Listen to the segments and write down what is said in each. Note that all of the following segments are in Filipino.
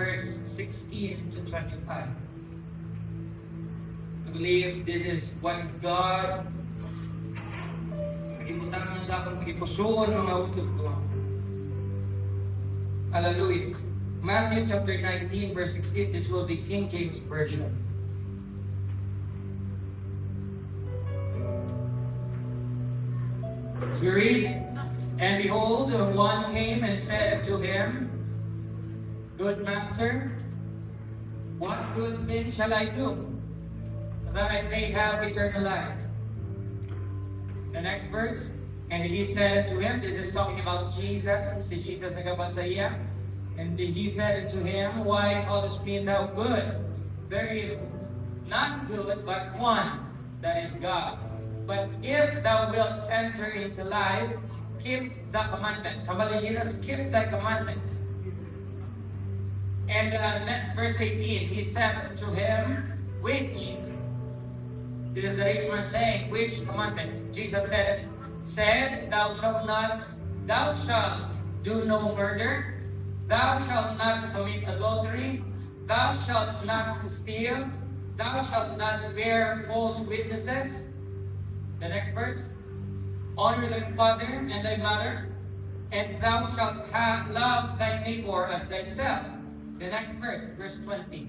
verse 16 to 25. I believe this is what God nagibutangan sa akong kagipusoon mga utod ko. Hallelujah. Matthew chapter 19 verse 16, this will be King James Version. As we read, and behold, one came and said to him, Good master, what good thing shall I do, that I may have eternal life? The next verse, and he said to him, this is talking about Jesus, si Jesus nagabasa iya, and he said to him, Why callest me thou good? There is none good but one, that is God. But if thou wilt enter into life, keep the commandments. How about Jesus? Keep the commandments. And verse 18, he said to him, which? This is the rich man saying, which commandment? Jesus said, thou shalt do no murder, thou shalt not commit adultery, thou shalt not steal, thou shalt not bear false witnesses. The next verse, honor thy father and thy mother, and thou shalt love thy neighbor as thyself. The next verse, verse 20.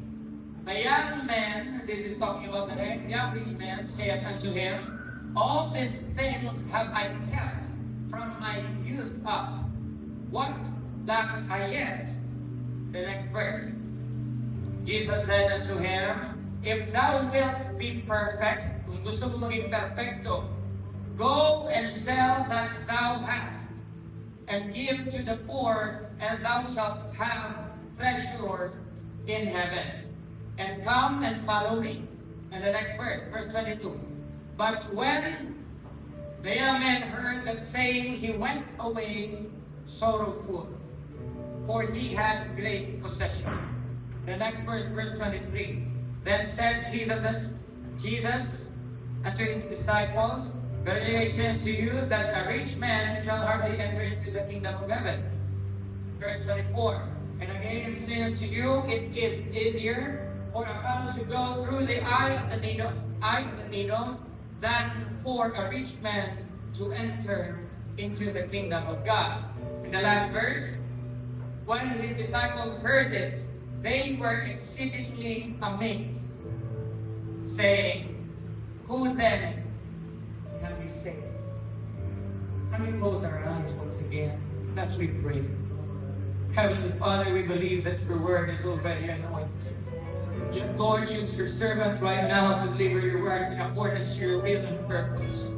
The young man, this is talking about the young rich man, saith unto him, All these things have I kept from my youth up. What lack I yet? The next verse. Jesus said unto him, If thou wilt be perfect, kung gusto mo maging perfecto, go and sell that thou hast, and give to the poor, and thou shalt have treasure in heaven. And come and follow me. And the next verse, verse 22. But when the young man heard that saying, he went away sorrowful, for he had great possession. The next verse, verse 23. Then said Jesus unto his disciples, Verily I say unto you, that a rich man shall hardly enter into the kingdom of heaven. Verse 24. And again say unto you, it is easier for a camel to go through the eye of the needle, than for a rich man to enter into the kingdom of God. In the last verse, when his disciples heard it, they were exceedingly amazed, saying, Who then can be saved? Can we close our eyes once again as we pray? Heavenly Father, we believe that your word is already anointed. Yet, Lord, use your servant right now to deliver your word in accordance to your will and purpose.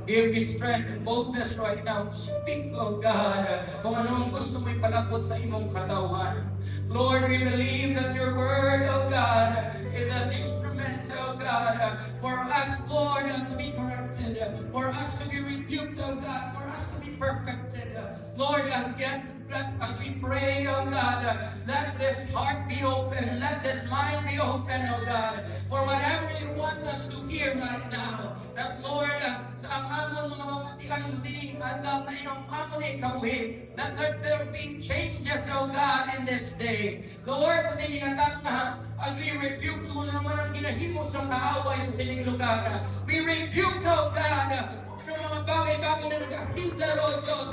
Give me strength and boldness right now to speak, oh God, kung anong gusto mo ipalabot sa imong katawan. Lord, we believe that your word, oh God, is an instrument, oh God, for us, Lord, to be corrected, for us to be rebuked, oh God, for us to be perfected. Lord, again, as we pray, oh God, let this heart be open, let this mind be open, oh God, for whatever you want us to hear right now. That Lord, sa ang amon mga mapatikan sa sining adlaw na iyong amon ikabuhi, that let there be changes, oh God, in this day. Lord, sa sining adlaw na, as we rebuke kung naman ang ginahimo sa kaaway sa sining lugar, we rebuke, oh God, kung ano mga bagay-bagay na nag-ahindar, oh Diyos,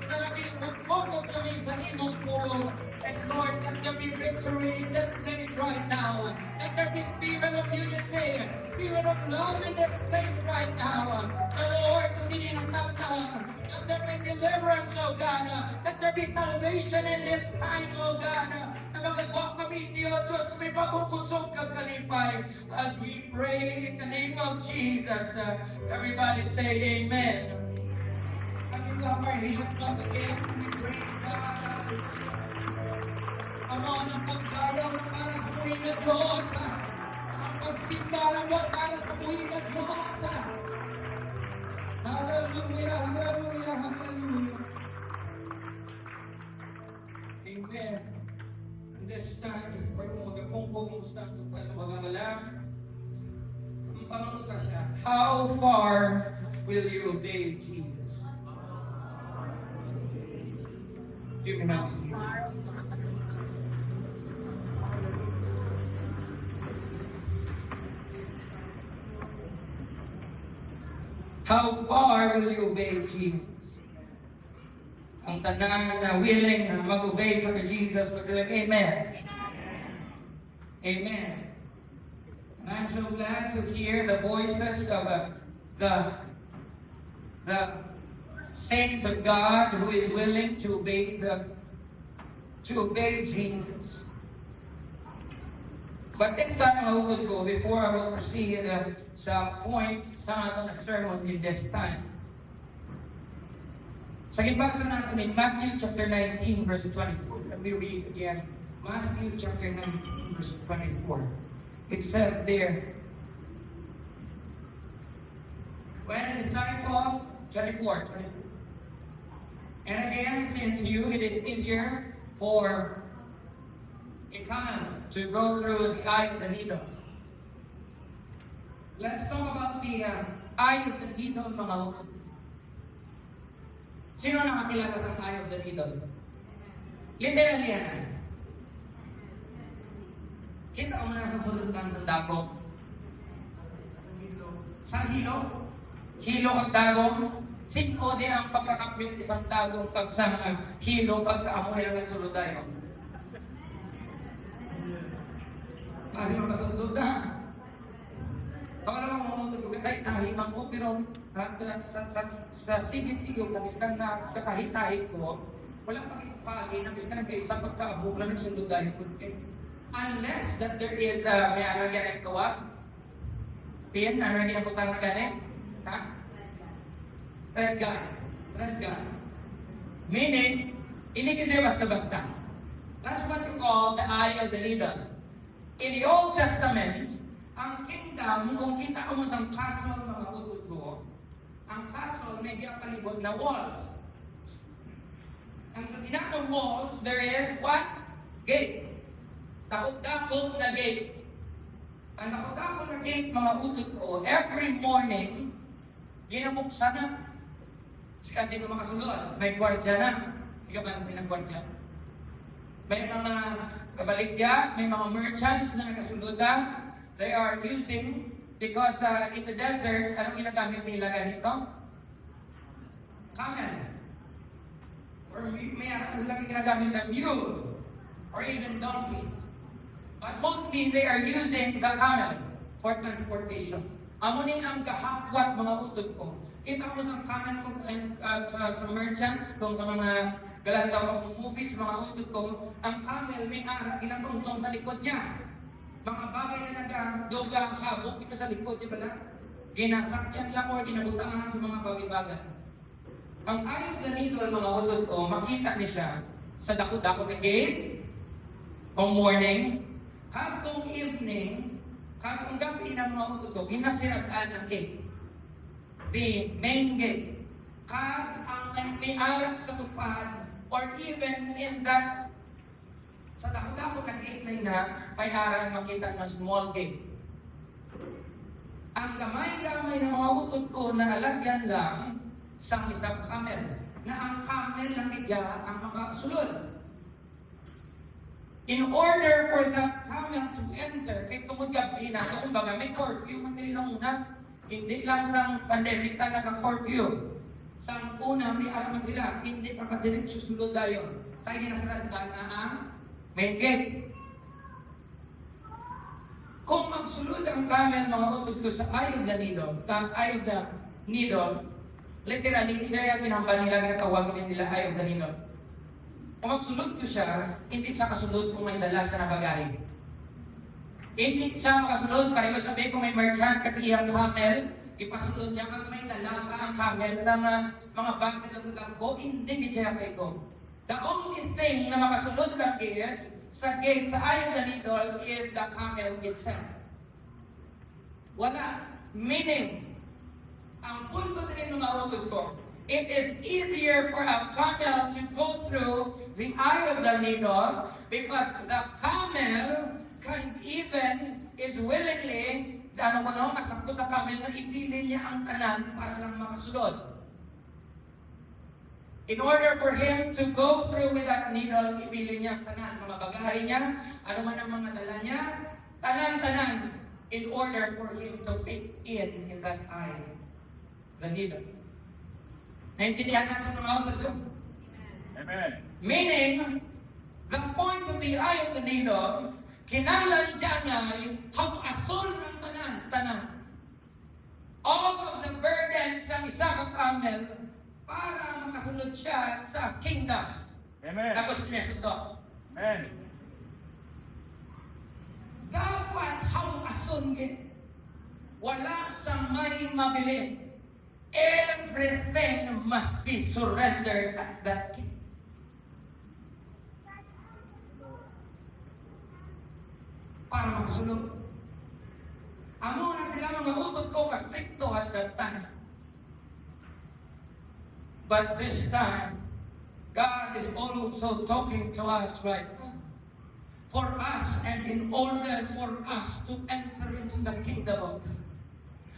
na naging mag-focus kami sa imong pulong. And Lord, let there be victory in this place right now. Let there be spirit of unity, spirit of love in this place right now. The Lord, sa sininatang let there be deliverance, oh God. Let there be salvation in this time, oh God. Na magagawa kami, Diyos, na may bagong pusong kakalipay. As we pray in the name of Jesus, everybody say amen. Coming to our hands once again, we pray God. Ama ng pagdalaw na para sa buhay na Diyos. Ang pagsimba ng Diyos para sa buhay na Diyos. Hallelujah, hallelujah, hallelujah. Amen. And this time, before mo magapungkong sa tupad ng mga malam, ang pangamuta siya, how far will you obey Jesus? You may not be seated. How far will you obey Jesus? Ang tanan na willing na mag-obey sa Jesus, magsabi, Amen. Amen. And I'm so glad to hear the voices of the saints of God who is willing to obey Jesus. But this time I will go, before I will proceed sa point sa atong sermon in this time. Sa gibasa natin in Matthew chapter 19 verse 24. Let me read again. Matthew chapter 19 verse 24. It says there, when a disciple, 24. And again I say unto you, it is easier for a camel to go through the eye of the needle. Let's talk about the eye of the needle, mga hukot. Sino nakakilala sa eye of the needle? Literally yan. Kita mo na sa sultan sa dagong. Sa hilo? Hilo ang dagong. Sino din ang pagkakapit isang dagong pag sa hilo pagkaamoy lang ng suludayo? Kasi mapatutod na. Ako naman mamutod ko, katahi-tahi ko, pero sa CDC yung nabiskan na katahi-tahi ko, walang pagkipagi, nabiskan kayo sa pagkaabok lang ng suludayo ko. Unless that there is, may ano yan ang kawag, pin, ano yan ang putang na ganin, ha? Thread gun. Meaning, hindi kasi basta-basta. That's what you call the eye of the needle. In the Old Testament, ang kingdom, kung kita mo sa castle mga utod ko, ang castle may palibot na walls. And sa sinatong walls, there is what? Gate. Takot-takot na gate. Ang takot-takot na gate, mga utod ko, every morning, ginabuksan na. Kasi sino makasulod, may gwardya na. Ikaw ba ng gwardya? May mga kabaligya, may mga merchants na nakasulod na. They are using, because in the desert, anong ginagamit nila ganito? Camel. Or may anak na silang ginagamit na mule. Or even donkeys. But mostly, they are using the camel for transportation. Amo ni ang kahapwat mga utod ko. Kita mo sa camel ko sa merchants, kung sa mga galantaw ng movies, mga utod ko, ang camel may ara, ginagungtong sa likod niya. Mga bagay na nag-doga ang habok dito sa likod, di ba na? Ginasakyan siya o ginabutangan sa mga bagay-bagay. Ang eye of the needle, mga utod ko, makita niya siya sa dako-dako na gate, kung morning, kung evening, kung gabi na mga utod ko, ginasiraan ang gate. The main gate. Ang may arak sa tupad, or even in that sa dako-dako na gate na may aral makita na small gate. Ang kamay-kamay ng mga utod ko na alagyan lang sa isang camel. Na ang camel lang niya ang makasulod. In order for that camel to enter, kay tungod gabi na, kumbaga may curfew, mamili lang muna. Hindi lang sa pandemic talaga curfew. Sa una, may araman sila, hindi pa ka-direct susunod tayo. Kaya ginasarad na ang main gate. Kung magsulod ang camel, mga utod ko sa eye of the needle, literally, siya yung tinambal nila, natawagin nila eye of the needle. Kung magsulod ko siya, hindi siya kasulod kung may dala siya na bagahe. Hindi siya makasulod, pareho sabi kung may merchant katiyang camel, ipasulod niya kung may dala ka ang camel sa mga bagay na lugar ko, hindi siya kayo ko. The only thing na makasulod lang sa gate, sa eye of the needle, is the camel itself. Wala. Meaning, ang punto din ng utod ko, it is easier for a camel to go through the eye of the needle because the camel can even is willingly, masakto sa camel na ipili niya ang kanan para lang makasulod. In order for him to go through with that needle, ipili niya ang tanan, mga bagahe niya, ano man ang mga dala niya, tanan-tanan, in order for him to fit in that eye, the needle. Naintindihan natin mga utod ko? Amen. Meaning, the point of the eye of the needle, kinahanglan dyan niya yung hag-ason ng tanan. All of the burdens ng isa ka camel para makasunod siya sa kingdom. Amen. Tapos sundo. Amen. Dapat hag-ason din. Wala sa may mabili. Everything must be surrendered at that gate. Para makasunod. Amo na sila mga utot ko kastrikto at that time. But this time, God is also talking to us right now. For us and in order for us to enter into the kingdom of God,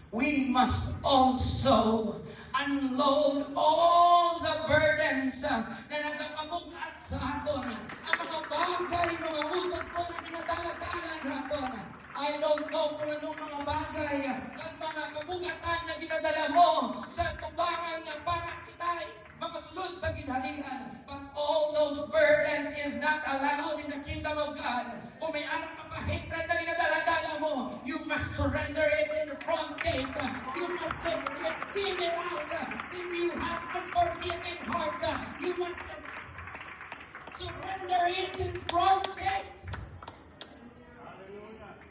we must also unload all the burdens na nagkakabugat sa aton. Ang mga bagay, mga utot ko na pinadala-dalan naton. I don't know kung anong mga bagay at mga kabugatan na dinadala mo sa tubangan na para kita'y makasunod sa ginharian. But all those burdens is not allowed in the kingdom of God. Kung may anak ka pa hatred na dinadala-dala mo, you must surrender it in the front gate. You must give it out. If you have unforgiving heart, you must surrender it in front gate.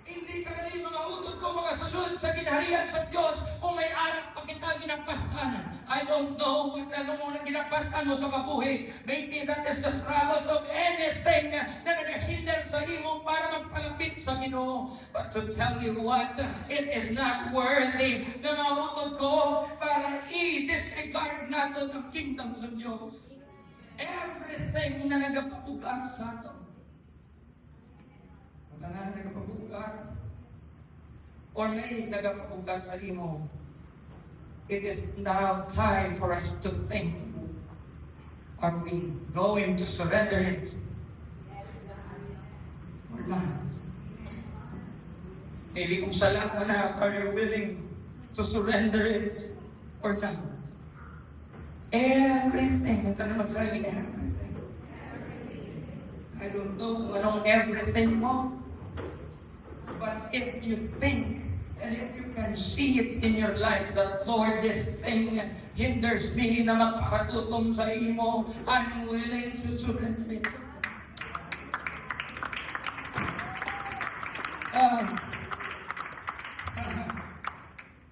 Hindi ka rin mga utod ko makasunod sa ginharian sa Diyos kung may anak pa kita ginapasan. I don't know kung ano mo na ginapasan mo sa kabuhi. Maybe that is the struggles of anything na naghihinder sa imo para magpalapit sa Ginoo. But to tell you what, it is not worthy na mga utod ko para i-disregard natin ang kingdom sa Diyos. Everything na nagapabugang sa atin. Tanan nagapabugat or may nagapabugat sa imo, it is now time for us to think, are we going to surrender it or not? Maybe kung sa lahat na, are you willing to surrender it or not? Everything, ito na magsabi, everything. I don't know kung anong everything mo. But if you think and if you can see it in your life that Lord, this thing hinders me na magpakatutom sa imo, I'm willing to surrender it.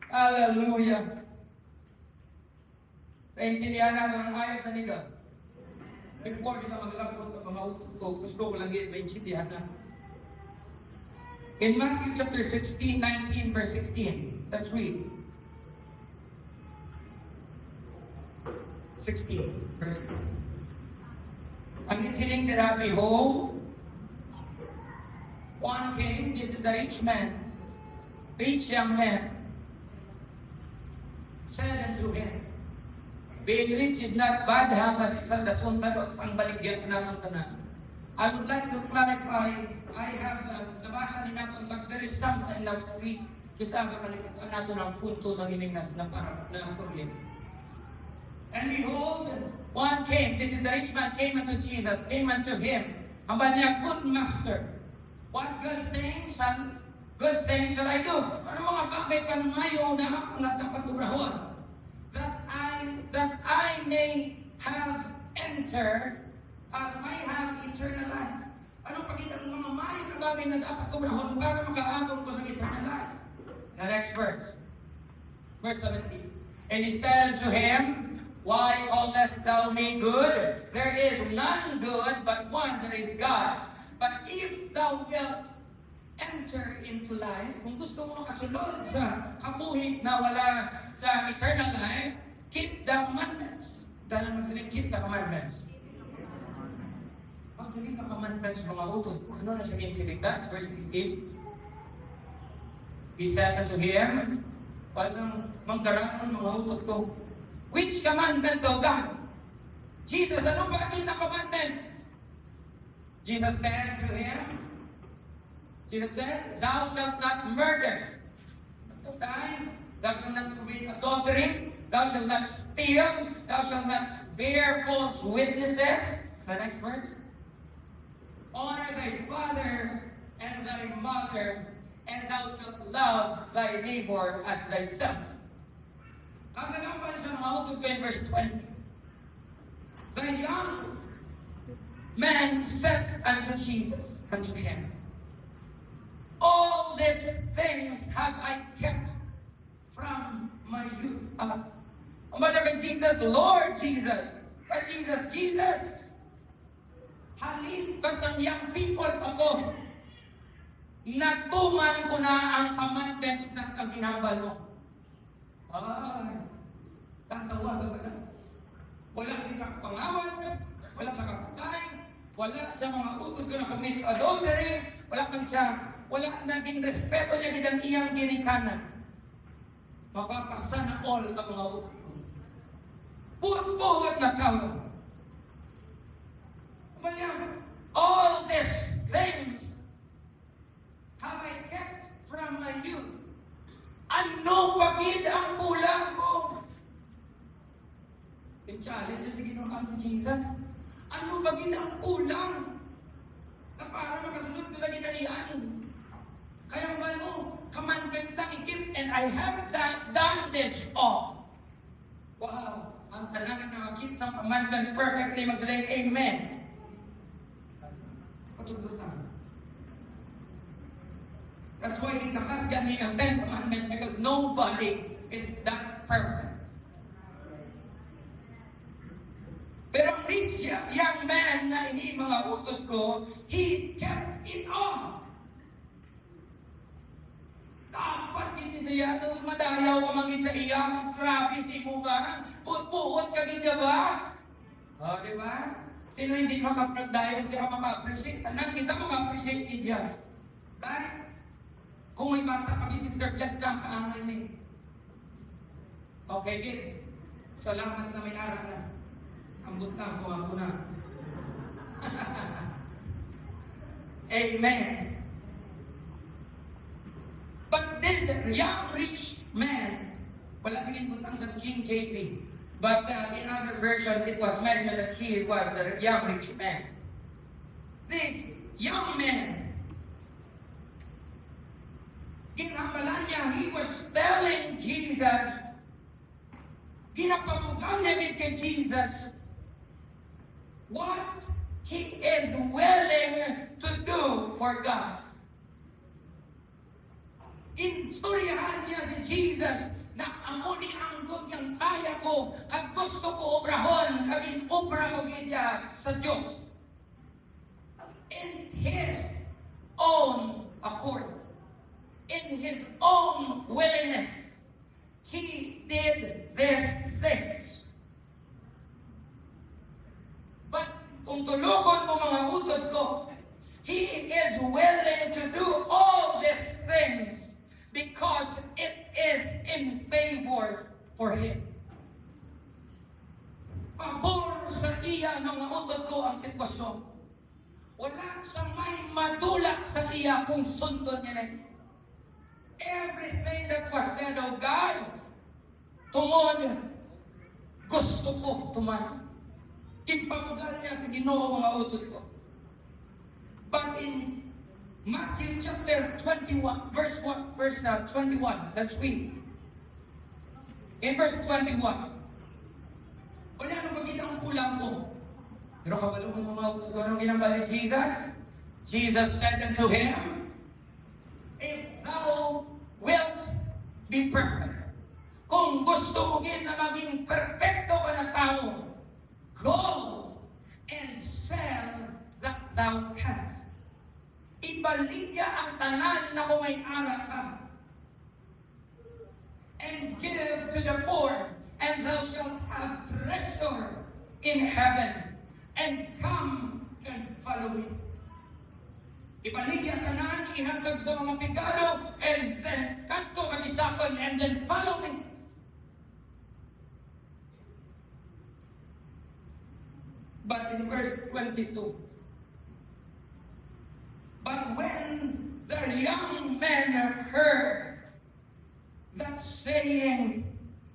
Hallelujah. Naintindihan natin ang ayat na nila. Before kita maglangkot ang mga utot ko, gusto ko lang yun, maintindihan na. In Matthew chapter 16, 19, verse 16, let's read. 16, verse 16. Ang isiling nila, behold, one king, this is the rich man, rich young man, said unto him, being rich is not bad, kasi sa dasuntan o pangbaligyan na ng tanan. I would like to clarify, I have nabasa ni natin, but there is something that we kisama kalimutan natin ang punto sa hiningas na para na story. And behold, one came, this is the rich man, came unto Jesus, came unto him. Ang niya, good master, what good things shall I do? Ano mga bagay pa na mayo na ako na dapat ubrahon? That I may have entered may have eternal life. Ano pakita ng mga mayo na bagay na dapat ubrahon para makaagom ko sa eternal life? The next verse. Verse 17. And he said unto him, why callest thou me good? There is none good but one, that is God. But if thou wilt enter into life, kung gusto mo makasunod sa kabuhi na wala sa eternal life, keep the commandments. Dahil magsaling keep the commandments. Magsaling ka commandments mga utod. Ano na siya kinsiligdan? Verse 18. He said unto him, pasang magdaranon mga utod ko, which commandment, O God? Jesus, ano ba ang na commandment? Jesus said to him, thou shalt not murder. Thou shalt not commit adultery. thou shalt not steal, thou shalt not bear false witnesses. The next verse. Honor thy father and thy mother, and thou shalt love thy neighbor as thyself. Kaganapan siya mga utod ko in verse 20. The young man said unto Jesus, unto him, all these things have I kept from my youth. Umalagay Jesus, Lord Jesus. But Jesus, halin ka sa young people ako. Natuman ko na ang commandments na ginambal mo. Ay, tatawa sa bala. Wala din sa kapangawan, wala sa kapatay, wala sa mga utod ko na commit adultery, wala naging respeto niya din ang iyang ginikanan. Mapapasa na all ka mga utod ko. Buhat-buhat na kamo. All these things have I kept from my youth. Ano pagid ang kulang ko? Yung challenge sa ginawa si Jesus. Ano pagid ang kulang? Na para makasunod ko sa ginarihan. Kaya ano, commandments lang i-keep and I have done this all. Wow! Ang talaga nakakip sa commandment perfectly, magsaling amen. Patuglutan. That's why itakas gani ang 10 Commandments because nobody is that perfect. Pero ang rich young man na ini mga utod ko, he kept it on. Dapat hindi siya nung madayaw ka maging sa iya, grabe si mo ba? Puot-puot ka gina ba? O, di ba? Sino hindi makapagdayo, sila maka-appreciate? Tanan kita maka-appreciate din yan. Right? Kung may bata kami, Sister Bless lang kaangay na eh. Okay, gid. Salamat na may aral na. Ambot na, kung ako na. Amen. But this young rich man, wala tingin puntang sa King JP, but in other versions, it was mentioned that he was the young rich man. This young man, ginambalan niya, he was telling Jesus, ginapabugang niya kay Jesus, what he is willing to do for God. Instoryahan niya si Jesus na amuni ang good yung kaya ko, kag gusto ko obrahon, kag inobra ko niya sa Diyos. In His own accord. In His own willingness, He did these things. But kung tulungan mo mga utod ko, He is willing to do all these things because it is in favor for Him. Pabor sa iya mga utod ko ang sitwasyon. Wala sa may madula sa iya kung sundon niya na. Everything that was said, oh God, tumon, gusto ko tuman. Ipabugal niya sa Ginoo mga utod ko. But in Matthew chapter 21, verse 21, let's read. In verse 21, wala nang magiging ang kulang ko. Pero kabalo mo mga utod ko, anong ginambal ni Jesus? Jesus said unto him, if thou wilt be perfect. Kung gusto mo gin na maging perfecto ka na tao, go and sell that thou hast. Ibaligya ang tanan na kung may ara ka. And give to the poor, and thou shalt have treasure in heaven. And come and follow me. Ibaligya tanan, ihagag sa mga pigado, and then kanto kanisakon, and then follow me. But in verse 22, but when the young man heard that saying,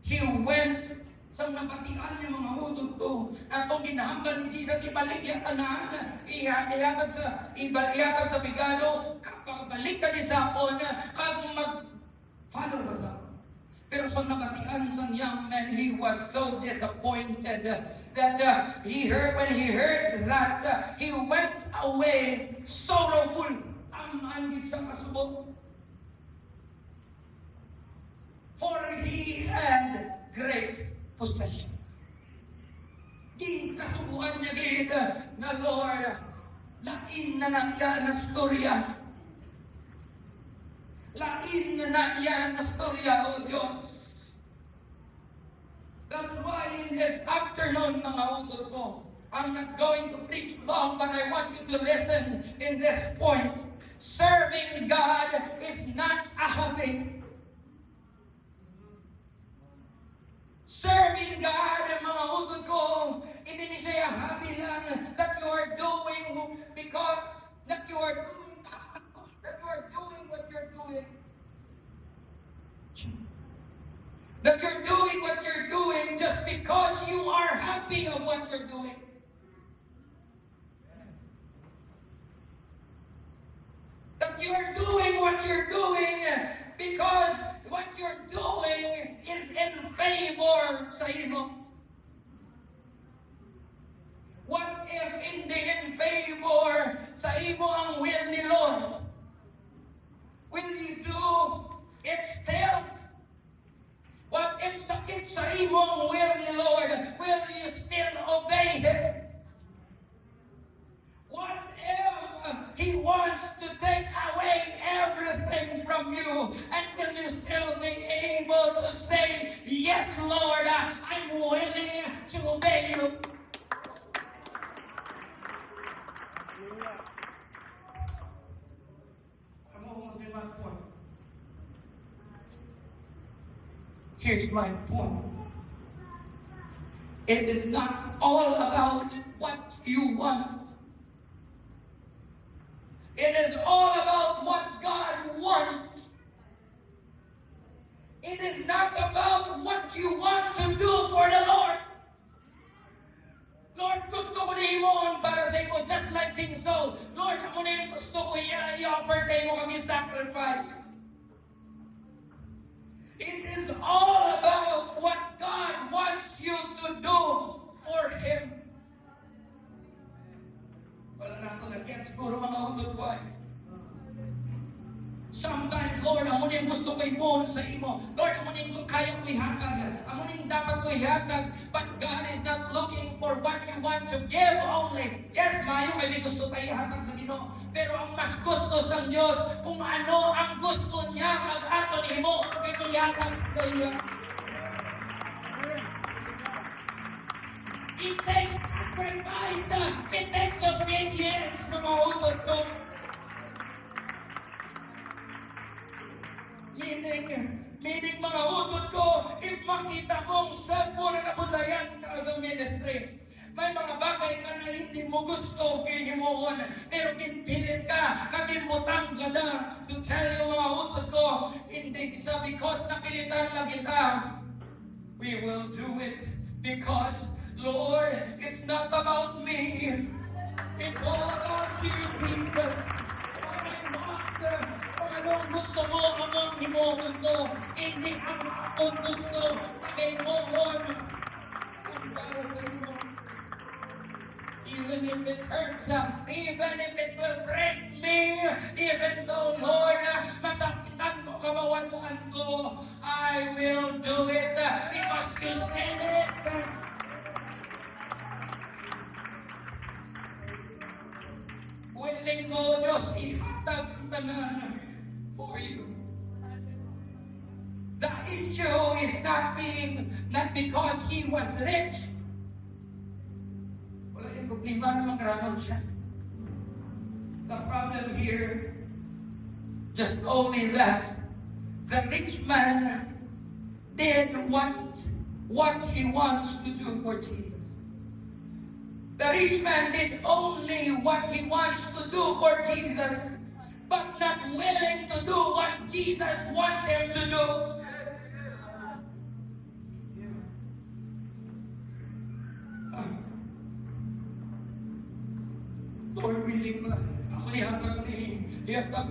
he went sa nabatian niya mga utod ko, na itong ginahambal ni Jesus, ibalik yung tanan, ihatag sa bigalo, kapag balik ka ni sa akon, kapag mag-follow ka sa akon. Pero sa nabatian sa young man, he was so disappointed that when he heard that, he went away sorrowful. Tamaan gid sa kasubok. For he had great possession. Ging kasubuan niya gid na Lord, lain na naiya na storya. Lain na naiya na storya, O Diyos. That's why in this afternoon, mga utod ko, I'm not going to preach long, but I want you to listen in this point. Serving God is not a hobby. Serving God, mga utod ko, hindi siya hobby lang that you are doing because that you are doing what you're doing. That you're doing what you're doing just because you are happy of what you're doing. That you're doing what you're doing because what you're doing is in favor sa imo. What if hindi in favor sa imo ang will ni Lord? Will you do it still? What if sakit sa imo ang will ni Lord? Will you still obey Him? What if He wants to take away everything from you? And will you still be able to say, yes, Lord, I'm willing to obey you? I'm almost in my point. Here's my point. It is not all about what you want. It is all about what God wants. It is not about what you want to do for the Lord. Lord, gusto ko na imo para sa imo, just like King Saul. Lord, ako na yung gusto ko i-offer sa imo kami sacrifice. It is all about what God wants you to do for Him. Wala na ito nag-get siguro mga utod ko ay. Sometimes, Lord, amo na yung gusto ko i-mohon sa imo. Lord, amo na yung kaya ko ihatag. Amo na yung dapat ko ihatag. But God is not looking for what you want to give only. Yes, mayo, may gusto tayo ihatag sa Ginoo. Pero ang mas gusto sa Diyos, kung ano ang gusto niya, mag-aton imo, ang ihatag sa iyo. It takes sacrifice. It takes obedience, mga utod ko. Meaning mga utod ko, if makita mong cellphone na nabutayan ka sa ministry, may mga bagay ka na hindi mo gusto kinimuon, pero kinpilit ka, kakimutang ka na, to tell you mga utod ko, hindi isa because napilitan na kita. We will do it because Lord, it's not about me. It's all about you, Jesus. Kung anong gusto mo, anong himohon ko, hindi ang akong gusto, pakimohon. Kung para sa iyo, even if it hurts, even if it will break me, even though, Lord, masakitan ko, kabawanuan ko, I will do it because you said it. Willing ko, Diyos, ihatag ang tanan for you. The issue is not because he was rich. Wala yung problema naman granon siya. The problem here, just only that, the rich man did what he wants to do for Jesus. The rich man did only what he wants to do for Jesus, but not willing to do what Jesus wants him to do. willing na. Ako ni hatag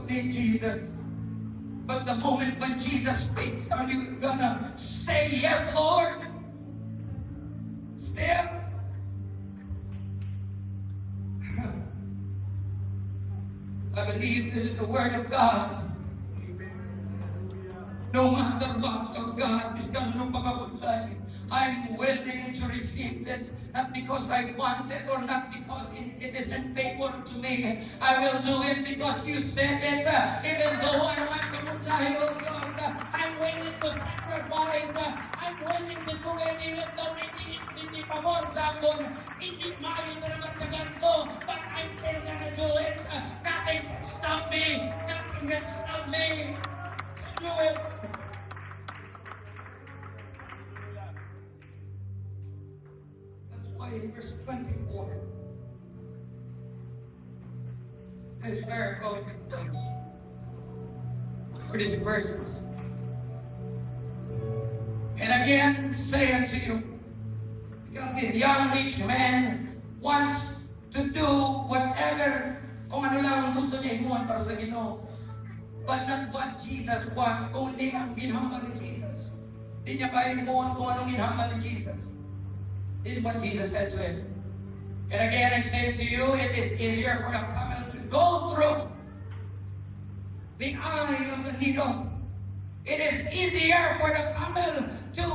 ni Jesus. But the moment when Jesus speaks, are you gonna say, yes, Lord? Still? I believe this is the word of God. No matter what, oh God, is ganun pakabulay. I'm willing to receive it, not because I want it or not because it is in favor to me. I will do it because you said it. Even though I don't want to rely on God, I'm willing to sacrifice. I'm willing to do it even though hindi pabor sa akong, hindi maayos na naman sa ganito, but I'm still gonna do it. Nothing can stop me. Nothing can stop me to do it. In verse 24, is where we're going to close for these verses. And again, say unto you, because this young rich man wants to do whatever, kung ano lang ang gusto niya imuhan para sa Ginoo, but not what Jesus wants, kung hindi ang ginhambal ni Jesus. Hindi niya kaya imuhan kung anong ginhambal ni Jesus. This is what Jesus said to him. And again, I say to you, it is easier for a camel to go through the eye of the needle. It is easier for the camel to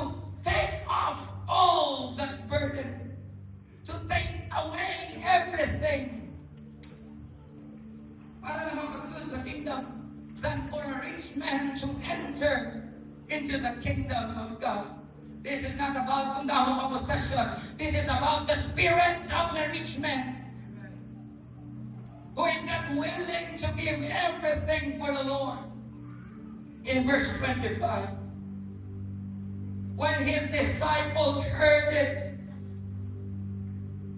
take off all that burden, to take away everything, para naman makasunod sa kingdom, than for a rich man to enter into the kingdom of God. This is not about kundahong possession. This is about the spirit of the rich man who is not willing to give everything for the Lord. In verse 25, when his disciples heard it,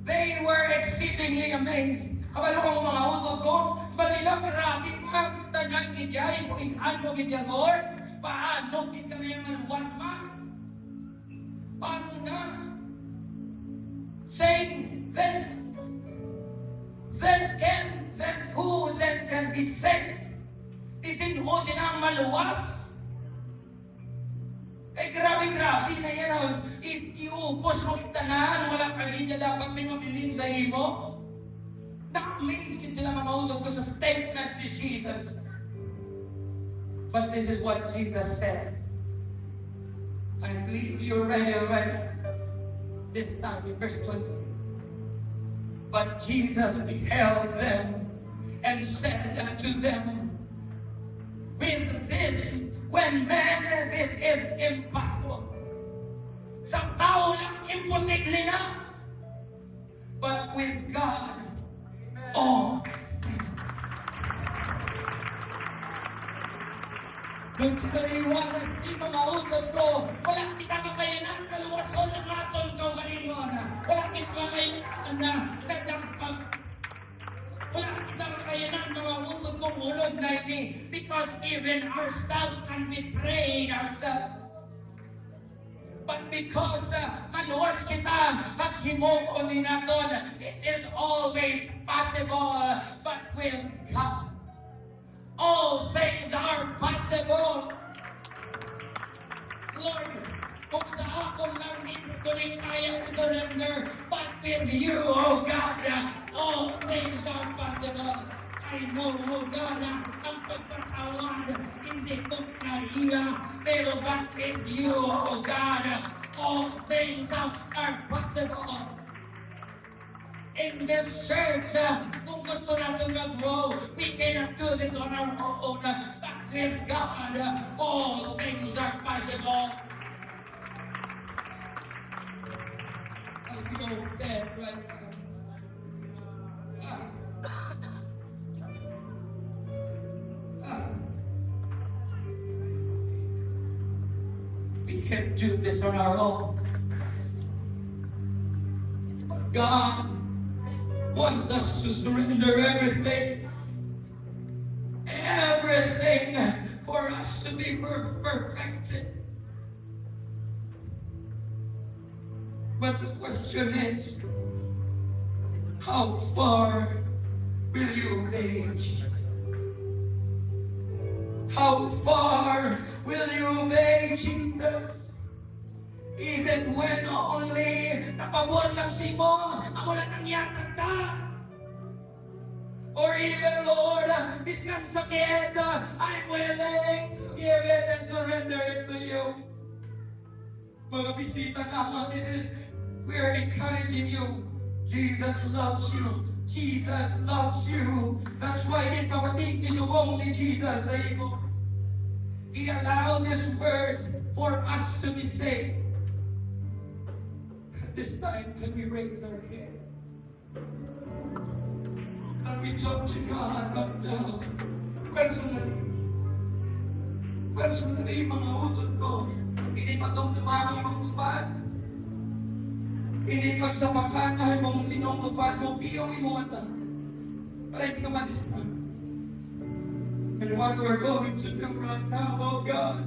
they were exceedingly amazed. Kabalo ko mga utod ko, balilang grabe ka, tanang gidyahin mo, ano gidya, Lord? Paano gid kami yung maluwas, ma? Paano na? Saying, then who then can be saved? Isin mo silang maluwas? Eh grabe na yan. Iupos mo kitanahan, wala kagidya dapat may mabilin sa imo. Na-amaze sila mamautog ko sa statement ni Jesus. But this is what Jesus said. I believe you're ready already. This time in verse 26. But Jesus beheld them and said unto them, with this, when man, this is impossible. Sa tao lang, imposible na. But with God, all things. Kung sinaliwanas di mga utod ko, walang kita kakayanan, kaluwason ng aton kaugalingon. Walang kita kakayanan na nagdagpag. Walang kita kakayanan mga utod kong ulog na ini. Because even ourselves can betray ourselves. But because maluwas kita, paghimuon ni naton, it is always possible. But with God, all things are possible. Lord, kung sa akong lang hindi ko rin kaya surrender, but with you, oh God, all things are possible. I know, oh God, ang pagpatawad, hindi ko kaya, pero but with you, oh God, all things are possible. In this church, kung gusto natin mag-grow, we cannot do this on our own. But with God, all things are possible. As we all stand right now. We can't do this on our own. But God wants us to surrender everything for us to be perfected. But the question is, how far will you obey Jesus? How far will you obey Jesus? Is it when only napabor lang si mo, amo lang nangyatan ka? Or even, Lord, biskan sakit, I'm willing to give it and surrender it to you. Mga bisita naman, we are encouraging you. Jesus loves you. Jesus loves you. That's why in papatig ni subong ni Jesus sa imo. He allowed this verse for us to be saved. This time, can we raise our head? Can we talk to God right now? Personally. Personally, mga utod ko, hindi pa itong lumaki mong tupad. Hindi pagsapakan kung sinong tupad mo, piyong imo mata. Para hindi ka madispan. And what we're going to do right now, oh God,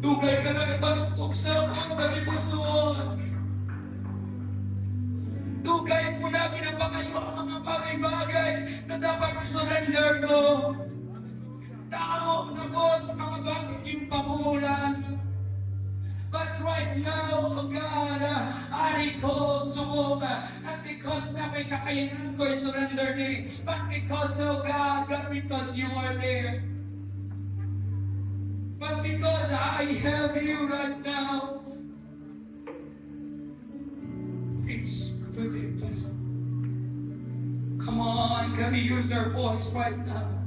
dugay ka na ipanugtog sa akong tagipusoon. Dugay mo na ginapangayo ang mga bagay-bagay na dapat i-surrender ko. Tamo na ko sa mga bagay yung pamumulan. But right now, oh God, ari ko sumuma. Not because na may kakayanan ko i-surrender ni, but because, oh God, not because you are there. But because I have you right now. Please, forgive us. Come on, can we use our voice right now?